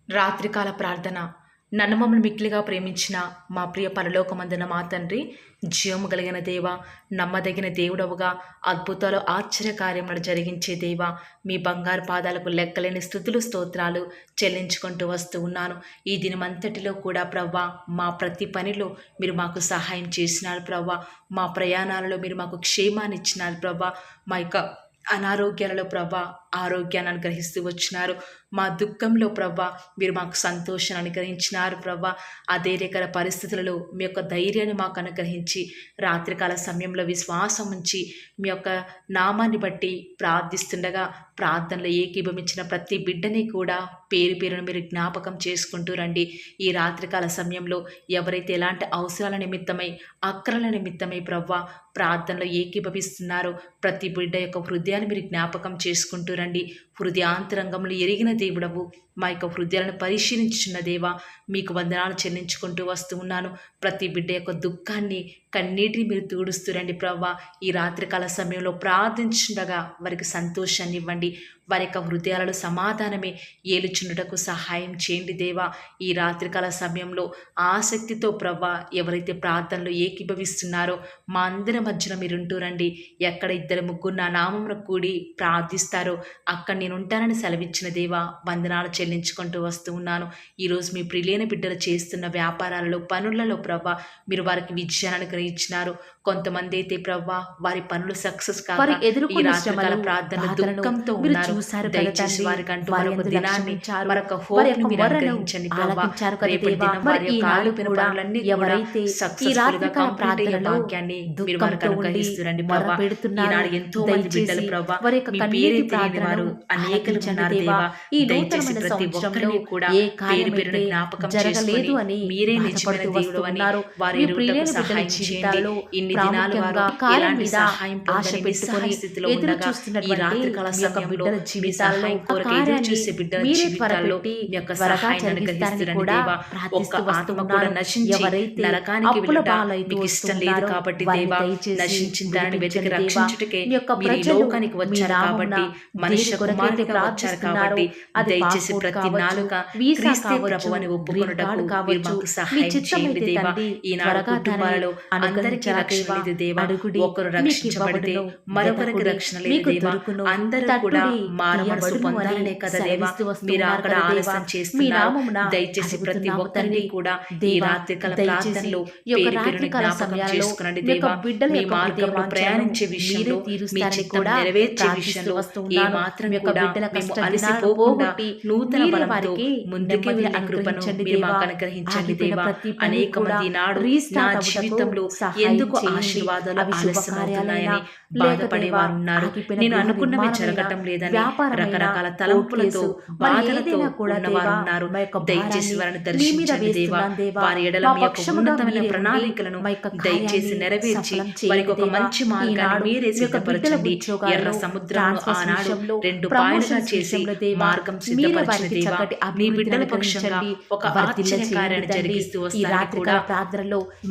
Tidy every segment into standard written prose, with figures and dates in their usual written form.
రాత్రికాల ప్రార్థన. నన్ను మమ్మల్ని మిక్కిలిగా ప్రేమించిన మా ప్రియ పరలోకమందున మా తండ్రి, జీవము కలిగిన దేవ, నమ్మదగిన దేవుడవుగా, అద్భుతాలు ఆశ్చర్యకార్యములు జరిగించే దేవ, మీ బంగారు పాదాలకు లెక్కలేని స్తుతులు స్తోత్రాలు చెల్లించుకుంటూ వస్తూ ఉన్నాను. ఈ దినమంతటిలో కూడా ప్రవ్వా, మా ప్రతి పనిలో మీరు మాకు సహాయం చేసినారు ప్రవ్వా. మా ప్రయాణాలలో మీరు మాకు క్షేమాన్ని ఇచ్చినారు ప్రవ్వా. మా యొక్క అనారోగ్యాలలో ప్రభా ఆరోగ్యాన్ని అనుగ్రహిస్తూ వచ్చినారు. మా దుఃఖంలో ప్రభా మీరు మాకు సంతోషాన్ని అనుగ్రహించినారు ప్రభా. అదే రకర పరిస్థితులలో మీ యొక్క ధైర్యాన్ని మాకు అనుగ్రహించి, రాత్రికాల సమయంలో విశ్వాసం ఉంచి మీ యొక్క నామాన్ని బట్టి ప్రార్థిస్తుండగా, ప్రార్థనలో ఏకీభవించిన ప్రతి బిడ్డని కూడా పేరు పేరును మీరు జ్ఞాపకం చేసుకుంటూ రండి. ఈ రాత్రికాల సమయంలో ఎవరైతే ఎలాంటి అవసరాల నిమిత్తమై, అక్కరల నిమిత్తమై ప్రవ్వా ప్రార్థనలో ఏకీభవిస్తున్నారో ప్రతి బిడ్డ యొక్క హృదయాన్ని మీరు జ్ఞాపకం చేసుకుంటూ రండి. హృదయాంతరంగంలో ఎరిగిన దేవుడవు, మా యొక్క హృదయాలను పరిశీలించుచున్న దేవా, మీకు వందనాలు చెల్లించుకుంటూ వస్తూ ఉన్నాను. ప్రతి బిడ్డ యొక్క దుఃఖాన్ని, కన్నీటిని మీరు తూడుస్తురండి ప్రవ్వా. ఈ రాత్రికాల సమయంలో ప్రార్థించుండగా వారికి సంతోషాన్ని ఇవ్వండి. వారి యొక్క హృదయాలలో సమాధానమే ఏలుచున్నటకు సహాయం చేయండి దేవా. ఈ రాత్రికాల సమయంలో ఆసక్తితో ప్రవ్వా ఎవరైతే ప్రార్థనలో ఏకీభవిస్తున్నారో మా అందరి మధ్యన మీరుంటూ రండి. ఎక్కడ ఇద్దరు ముగ్గురు నా నామమున కూడి ప్రార్థిస్తారో అక్కడ నేను ఉంటానని సెలవిచ్చిన దేవా, వందనాలు చెల్లించుకుంటూ వస్తూ ఉన్నాను. ఈరోజు మీ ప్రియులైన బిడ్డలు చేస్తున్న వ్యాపారాలలో, పనులలో ప్రవ్వా మీరు వారికి విజయాన్ని అనుగ్రహించినారు. కొంతమంది అయితే ప్రవ్వా వారి పనులు సక్సెస్ కాక ఈ రాత్రికాల ప్రార్థన దుఃఖంతో ఉన్నారు. దయచేసి వారికి అంటూ మరొక దినాన్ని, మరొక హోప్ని మీరు అనుగ్రహించండి ప్రవ్వా. రేపటి దినం వారి యొక్క ఆలోచన పనులన్నీ కూడా సక్సెస్ఫుల్ గా కంప్లీట్ అయ్యే భాగ్యాన్ని మీరు వారికి అనుగ్రహిస్తురండి ప్రవ్వా. ఈనాడు ఎంతో మంది బిడ్డలు ప్రవ్వా మీ పేరు తెలియని వారు అనేకులు ఉన్నారు దేవా. దయచేసి ప్రతి ఒక్కరిని కూడా పేరు పేరున జ్ఞాపకం చేసుకొని మీరే నిజమైన దేవుడు అని వారి ఎరుగుటకు సహాయం చేయండి. ఇన్ని దినాలు వారు ఎలాంటి సహాయం పొందని నిస్సహాయ స్థితిలో ఉండగా ఈ రాత్రికాల సమయంలో మీ సహాయం కొరకు ఎదురు చూసే బిడ్డల జీవితాల్లో మీ యొక్క సహాయాన్ని అనుగ్రహిస్తురండి దేవా. ఒక్క ఆత్మ కూడా నశించి నరకానికి వెళ్ళడం మీకు ఇష్టం లేదు కాబట్టి దేవా, నశించిన దానిని వెతికి రక్షించుటకే మీరు ఈ లోకానికి వచ్చారు కాబట్టి, మనుష్య కుమారుడిగా వచ్చారు కాబట్టి, దయచేసి ప్రతి నాలుక క్రీస్తే ప్రభువని ఒప్పుకొనుటకు మీరు మాకు సహాయం చేయండి దేవా. ఈనాడు కుటుంబాలలో అందరికీ రక్షణ లేదు దేవా. ఒకరు రక్షించబడితే మరొకరికి రక్షణ లేదు దేవా. అందరూ కూడా మారు మనసు పొందాలనే కదా దేవా మీరు అక్కడ ఆలస్యం చేస్తున్నారు. దయచేసి ప్రతి ఒక్కరిని కూడా ఈ రాత్రికాల ప్రార్థనలో పేరు పేరుని జ్ఞాపకం చేసుకునండి దేవా. మీ మార్గంలో ప్రయాణించే విషయంలో, మీ చిత్తం నెరవేర్చే విషయంలో ఏ మాత్రం కూడా మేము అలసిపోకుండా నూతన బలంతో ముందుకు వెళ్ళే కృపను మీరు మాకు అనుగ్రహించండి దేవా. అనేక మంది నాడు నా జీవితంలో ఎందుకు ఆశీర్వాదాలు ఆలస్యమవుతున్నాయని బాధపడేవారు ఉన్నారు. నేను అనుకున్నవి జరగటం లేదని రకరకాల తలంపులతో, బాధలతో ఉన్నవారు ఉన్నారు. దయచేసి వారిని దర్శించండి దేవా. వారి ఎడల మీ యొక్క ఉన్నతమైన ప్రణాళికలను దయచేసి నెరవేర్చి వారికి ఒక మంచి మార్గాన్ని మీరే సిద్ధపరచండి. ఎర్ర సముద్రాన్ని ఆనాడు రెండు పాయలుగా చేసి మార్గం సిద్ధపరచిన దేవా, మీ బిడ్డల పక్షంగా ఒక ఆశ్చర్యకార్యాన్ని జరిగిస్తూ వస్తారని కూడా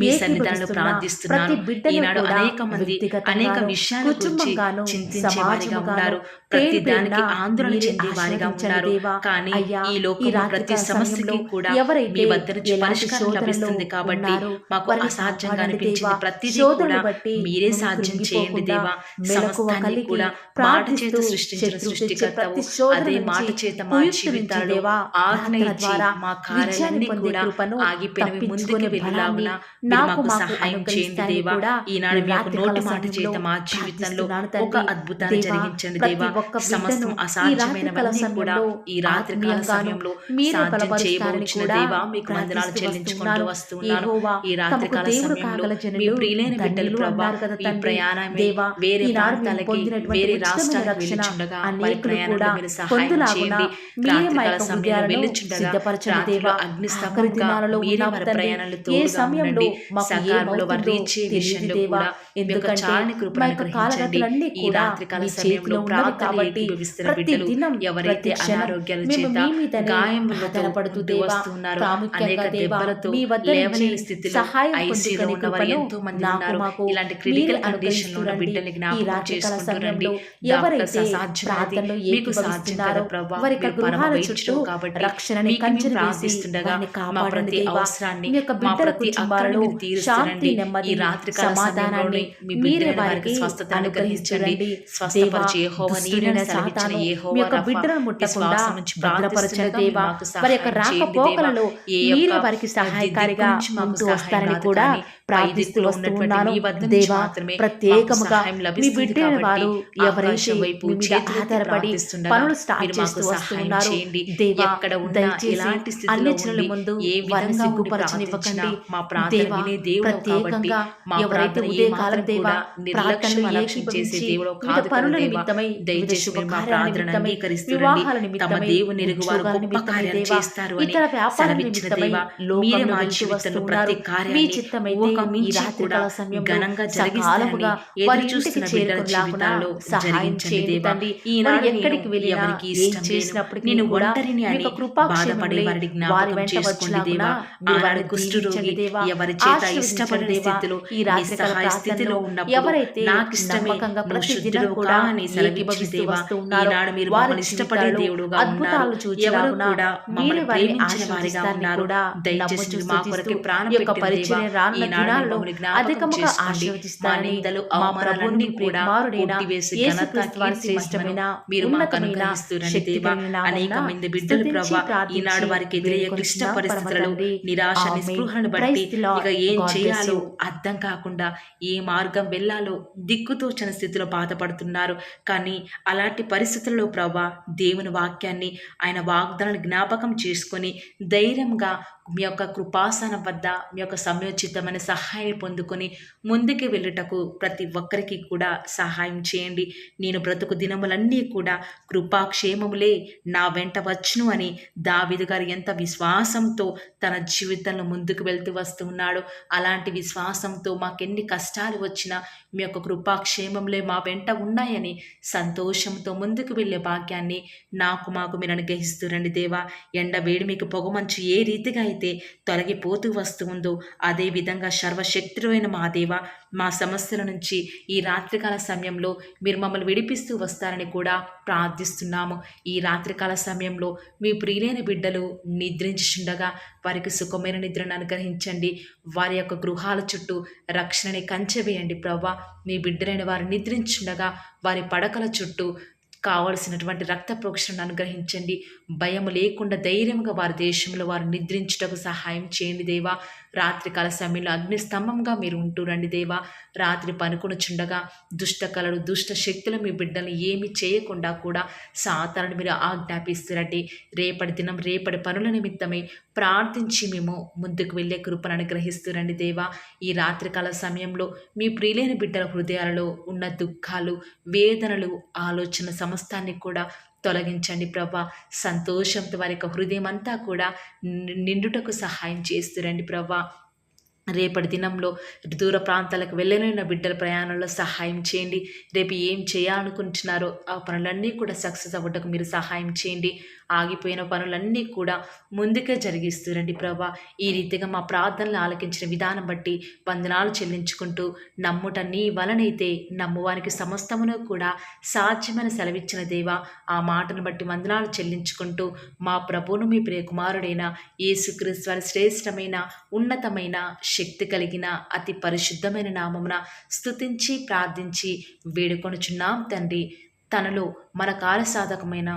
మీ సన్నిధానంలో ప్రార్థిస్తున్నాను. ఈనాడు అనేక మంది అనేక విషయాల గురించి చింతించే వారిగా ఉన్నారు. ప్రతి దానికి ఆందోళన చెందే వారిగా ఉన్నారు. కానీ ఈ లోకంలో ప్రతి సమస్యకి కూడా మీ వద్ద నుంచి పరిష్కారం లభిస్తుంది కాబట్టి మాకు అసాధ్యంగా అనిపించింది ప్రతిదీ కూడా మీరే సాధ్యం చేయండి దేవా. సమస్తాన్ని కూడా మాట చేత సృష్టించిన సృష్టికర్తవు, అదే మాట చేత మా జీవితాల్లో ఆజ్ఞ ఇచ్చి మా కార్యాలన్నీ కూడా ఆగిపోయినవి ముందుకు వెళ్ళావున మాకు సహాయం చేయండి దేవా. ఈనాడు మీ యొక్క నోటి మాట చేత మా జీవితంలో ఒక అద్భుతాన్ని జరిగించండి దేవా. సమస్తం అసాధ్యమైనవన్నీ కూడా ఈ రాత్రికాల సమయంలో సాధ్యం చేయబోచిన దేవా, మీకు వందనాలు చెల్లించుకుంటూ వస్తున్నాను. ఈ రాత్రికాల సమయంలో మీ ప్రియులైన బిడ్డలు ప్రభా ఈ ప్రయాణమే వేరే ప్రాంతాలకి, వేరే రాష్ట్రాలకు వెళ్ళుచుండగా వారి ప్రయాణంలో మీరు సహాయం చేయండి. రాత్రికాల సమయంలో వెళ్ళుచుండగా రాత్రిలో అగ్నిస్తంభంగా మీరే వారి ప్రయాణాలు తోడుగా ఉండండి. సకాలంలో వారు రీచే విషయంలో కూడా మీ యొక్క చాలని కృపను అనుగ్రహించండి. ఈ రాత్రికాల సమయంలో ప్రార్థన కాబట్టి ఏకీభవిస్తున్న ప్రతి బిడ్డలు దినం ఎవరైతే ప్రతి క్షణం అనారోగ్యాల మేము చేత మీ మీదనే గాయములతో ఆధారపడుతూ ముందు దేవా, వస్తున్నారు, ప్రాముఖ్యంగా అనేక దేవా దెబ్బలతో మీ వద్ద నుంచి లేవలేని స్థితిలో సహాయం ఐసీయూలో పొందుకొని ఉన్న వారు కృపను ఎంతో మంది నాకు ఉన్నారు. మాకు ఇలాంటి మీరే క్రిటికల్ కండిషన్ లో ఉన్న అనుగ్రహిస్తురండి. బిడ్డల్ని ఈ జ్ఞాపకం రాత్రికాల చేసుకుంటూ రండి. సమయంలో డాక్టర్స్ ఎవరైతే అసాధ్యమైనది ప్రార్థనలో మీకు సాధ్యం కదా ఏకీభవిస్తున్నారో ప్రభా, వారి యొక్క మీరు పరమ గృహాల వైద్యుడు చుట్టూ కాబట్టి రక్షణని మీకు మేము కంచెను వేసి ప్రార్థిస్తుండగా వారిని మా కాపాడండి ప్రతి దేవా. అవసరాన్ని, మీ యొక్క మా బిడ్డల ప్రతి అక్కరను కుటుంబాలలో మీరు శాంతి, తీరుస్తారండి. ఈ నెమ్మది, రాత్రికాల సమాధానాన్ని సమయంలోనే మీ మీరే బిడ్డలైన వారికి వారికి స్వస్థత అనుగ్రహించండి. అనుగ్రహించండి. స్వస్థపరిచే దేవా, యెహోవా దుష్టుడైన నీడని సెలవిచ్చిన సాతాను మీ యెహోవా యొక్క రఫా, బిడ్డలను ముట్టకుండా విశ్వాసం నుంచి భద్రపరచండి ప్రార్థిస్తుండగా దేవా. మాకు వారి యొక్క సహాయం చేయండి దేవా. రాకపోకలలో ఏ మీరే యొక్క వారికి దిక్కు సహాయకారిగా నుంచి మాకు ఉంటూ సహాయం వస్తారని రాదు కూడా కానీ పై ప్రార్థిస్తూ దిక్కులో వస్తూ ఉన్నటువంటి ఉన్నాను మీ వద్ద నుంచి దేవా. మాత్రమే మాకు ప్రత్యేకముగా సహాయం మీ లభిస్తుంది బిడ్డైన కాబట్టి వారు ఎవరైతే ఆకాశం వైపు మీ మీద చేతులెత్తి ఆధారపడి ప్రార్థిస్తుండగా పనులు స్టార్ట్ మీరు చేస్తూ మాకు వస్తూ సహాయం ఉన్నారు చేయండి. దేవా. ఎక్కడ ఉన్నా దయచేసి ఎలాంటి స్థితిలో అన్ని ఉండి జనుల ముందు ఏ వారిని విధంగా ఉండి సిగ్గుపరచనివ్వకండి ప్రార్థించినా మా ప్రార్థన దేవా. వినే దేవుడు కాబట్టి ప్రత్యేకంగా మా ఎవరైతే ప్రార్థన ఉదయకాలం ఏమాత్రం దేవా కూడా ప్రార్థనలు నిర్లక్ష్యం అలక్ష్యం చేసే ఏకీభవించి దేవుడు వివిధ కాదు కదా పనుల దేవా. నిమిత్తమై వివిధ దయచేసి మీరు మా శుభకార్యాల ప్రార్థనను నిమిత్తమై అంగీకరిస్తురండి. వివాహాల తమ నిమిత్తమై దేవుని ఎరుగు వారు ఉద్యోగాల గొప్ప నిమిత్తమై కార్యాలు దేవా, చేస్తారు అని ఇతర వ్యాపారాల సెలవిచ్చిన నిమిత్తమై దేవా. మీరే లోకంలో మా వెళ్తూ జీవితంలో వస్తున్నారు. ప్రతి మీ కార్యాన్ని చిత్తమైతే ఊహ ఈ మించి కూడా రాత్రికాల సమయంలో ఘనంగా జరిగిస్తారని సకాలముగా ఎదురు వారి ఇంటికి చూస్తున్న బిడ్డల చేరుకునేలాగున జీవితాల్లో సహాయం జరిగించండి చేయండి దేవా. తండ్రి. ఈనాడు వారు నేను ఎక్కడికి వెళ్ళినా ఎవరికి ఏం ఇష్టం లేను, చేసినప్పటికీ నేను కూడా ఒంటరిని మీ అని యొక్క కృపాక్షేమములే బాధపడే వారిని వారి జ్ఞాపకం వెంట చేసుకోండి వచ్చేలాగున దేవా. మీరు ఆనాడు వారిని కుష్ఠరోగి దీవించండి దేవా. ఎవరి చేత ఆశీర్వదించండి ఇష్టపడని దేవా. స్థితిలో ఈ రాత్రికాల నిస్సహాయ స్థితిలో ప్రార్థనలో ఉన్నప్పుడు ఎవరైతే నాకు ఇష్టమే నమ్మకంగా నువ్వు ప్రతి దినం శుద్ధుడు కూడా అని సెలవిచ్చిన ఏకీభవిస్తూ దేవా. వస్తూ ఉన్నారో ఈనాడు మీరు వారి మమ్మల్ని ఇష్టపడే జీవితాల్లో దేవుడుగా ఉన్నారు. అద్భుతాలు ఎవరు చూచేలాగున కూడా మీరే మమ్మల్ని వారిని ప్రేమించిన వారిగా ఆశీర్వదిస్తారని ఉన్నారు. కూడా దయచేసి నమ్ముచూ మీరు మా కొరకే స్తుతిస్తూ ప్రాణం ఈ యొక్క పెట్టిన దేవా. పరిచర్య రానున్న ఈనాడు దినాల్లో మమ్మల్ని జ్ఞాపకం అధికముగా చేసుకోండి. మా ఆశీర్వదిస్తారని నిందలు మా ప్రభుని అవమానాలన్నీ కూడా కుమారుడైన కొట్టివేసి ఘనత యేసుక్రీస్తు వారి కీర్తి శ్రేష్టమైన మహిమను మీరు మాకు ఉన్నతమైన అనుగ్రహిస్తురండి శక్తి దేవా. కలిగిన అనేక నామమున మంది బిడ్డలు స్తుతించి ప్రభా ప్రార్థించి ఈనాడు వారికి ఎదురయ్యే క్లిష్ట వేడుకొనుచున్నాం పరమ పరిస్థితులలో తండ్రి. నిరాశ ఆమేన్. నిస్పృహలను బట్టి ప్రైజ్ ది లార్డ్. ఇక ఏం గాడ్ బ్లెస్ చేయాలో యు. అర్థం కాకుండా ఏ మార్గం వెళ్ళాలో దిక్కుతోచని స్థితిలో బాధపడుతున్నారు. కానీ అలాంటి పరిస్థితుల్లో ప్రభా దేవుని వాక్యాన్ని ఆయన వాగ్దానాన్ని జ్ఞాపకం చేసుకొని ధైర్యంగా మీ యొక్క కృపాసనం వద్ద మీ యొక్క సమయోచితమైన సహాయాన్ని పొందుకొని ముందుకు వెళ్ళుటకు ప్రతి ఒక్కరికి కూడా సహాయం చేయండి. నేను బ్రతుకు దినములన్నీ కూడా కృపాక్షేమములే నా వెంట వచ్చును అని దావీదు గారు ఎంత విశ్వాసంతో తన జీవితంలో ముందుకు వెళ్తూ వస్తున్నాడు. అలాంటి విశ్వాసంతో మాకెన్ని కష్టాలు వచ్చినా మీ యొక్క కృపాక్షేమంలే మా వెంట ఉన్నాయని సంతోషంతో ముందుకు వెళ్ళే భాగ్యాన్ని మాకు మీరు అనుగ్రహిస్తురండి దేవా. ఎండ వేడి మీకు పొగమంచు ఏ రీతిగా అయితే తొలగిపోతూ వస్తుందో అదే విధంగా సర్వశక్తుడైన మా దేవ మా సమస్యల నుంచి ఈ రాత్రికాల సమయంలో మీరు మమ్మల్ని విడిపిస్తూ వస్తారని కూడా ప్రార్థిస్తున్నాము. ఈ రాత్రికాల సమయంలో మీ ప్రియులైన బిడ్డలు నిద్రించుండగా వారికి సుఖమైన నిద్రను అనుగ్రహించండి. వారి యొక్క గృహాల చుట్టూ రక్షణని కంచె వేయండి ప్రభా. మీ బిడ్డలైన వారు నిద్రించుండగా వారి పడకల చుట్టూ కావలసినటువంటి రక్త ప్రోక్షణను అనుగ్రహించండి. భయం లేకుండా ధైర్యంగా వారి దేశంలో వారు నిద్రించుటకు సహాయం చేయండి దేవా. రాత్రికాల సమయంలో అగ్నిస్తంభంగా మీరు ఉంటూరండి దేవా. రాత్రి పనుకొనుచుండగా దుష్ట కళలు దుష్ట శక్తులు మీ బిడ్డలు ఏమి చేయకుండా కూడా సాతానుని మీరు ఆజ్ఞాపిస్తురండి. రేపటి దినం రేపటి పనుల నిమిత్తమై ప్రార్థించి మేము ముందుకు వెళ్ళే కృపను అనుగ్రహిస్తురండి దేవా. ఈ రాత్రికాల సమయంలో మీ ప్రియులైన బిడ్డల హృదయాలలో ఉన్న దుఃఖాలు వేదనలు ఆలోచన సమస్తాన్ని కూడా తొలగించండి ప్రభా. సంతోషంతో వారి యొక్క హృదయం అంతా కూడా నిండుటకు సహాయం చేస్తురండి ప్రభా. రేపటి దినంలో దూర ప్రాంతాలకు వెళ్ళలేని బిడ్డల ప్రయాణంలో సహాయం చేయండి. రేపు ఏం చేయాలనుకుంటున్నారో ఆ పనులన్నీ కూడా సక్సెస్ అవ్వటకు మీరు సహాయం చేయండి. ఆగిపోయిన పనులన్నీ కూడా ముందుకే జరిగిస్తురండి ప్రభా. ఈ రీతిగా మా ప్రార్థనలు ఆలకించిన విధానం బట్టి వందనాలు చెల్లించుకుంటూ నమ్ముట నీ వలనైతే నమ్మువానికి సమస్తమును కూడా సాధ్యమైన సెలవిచ్చిన దేవా. ఆ మాటను బట్టి వందనాలు చెల్లించుకుంటూ మా ప్రభువును మీ ప్రియకుమారుడైన యేసుక్రీస్తు వారి శ్రేష్టమైన ఉన్నతమైన శక్తి కలిగిన అతి పరిశుద్ధమైన నామమున స్తుతించి ప్రార్థించి వేడుకొనుచున్నాం తండ్రి. తనలో మన కార్యసాధకమైన